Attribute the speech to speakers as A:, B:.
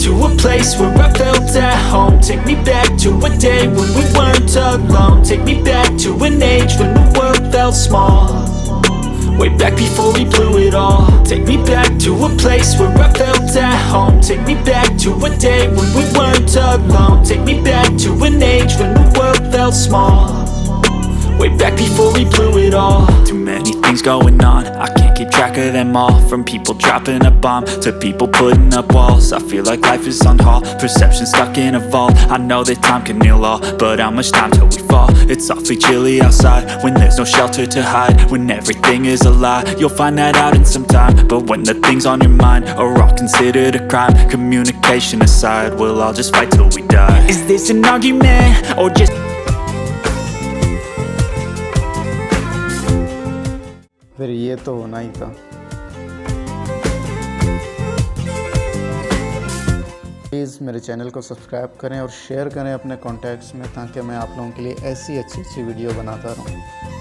A: to a place where I felt at home. Take me back to a day when we weren't alone. Take me back to an age when the world felt small. Way back before we blew it all. Take me back to a place where I felt at home. Take me back to a day when we weren't alone. Take me back to an age when the world felt small. Way back before we blew it all. Too many things going on, I can't keep track of them all. From people dropping a bomb to people putting up walls. I feel like life is on hold, perception stuck in a vault. I know that time can heal all, but how much time till we fall? It's awfully chilly outside when there's no shelter to hide. When everything is a lie, you'll find that out in some time. But when the things on your mind are all considered a crime, communication aside, we'll all just fight till we die. Is this an argument or just
B: फिर ये तो होना ही था। Please मेरे channel को subscribe करें और share करें अपने कॉन्टैक्ट्स में, ताकि मैं आप लोगों के लिए ऐसी अच्छी वीडियो बनाता रहूं।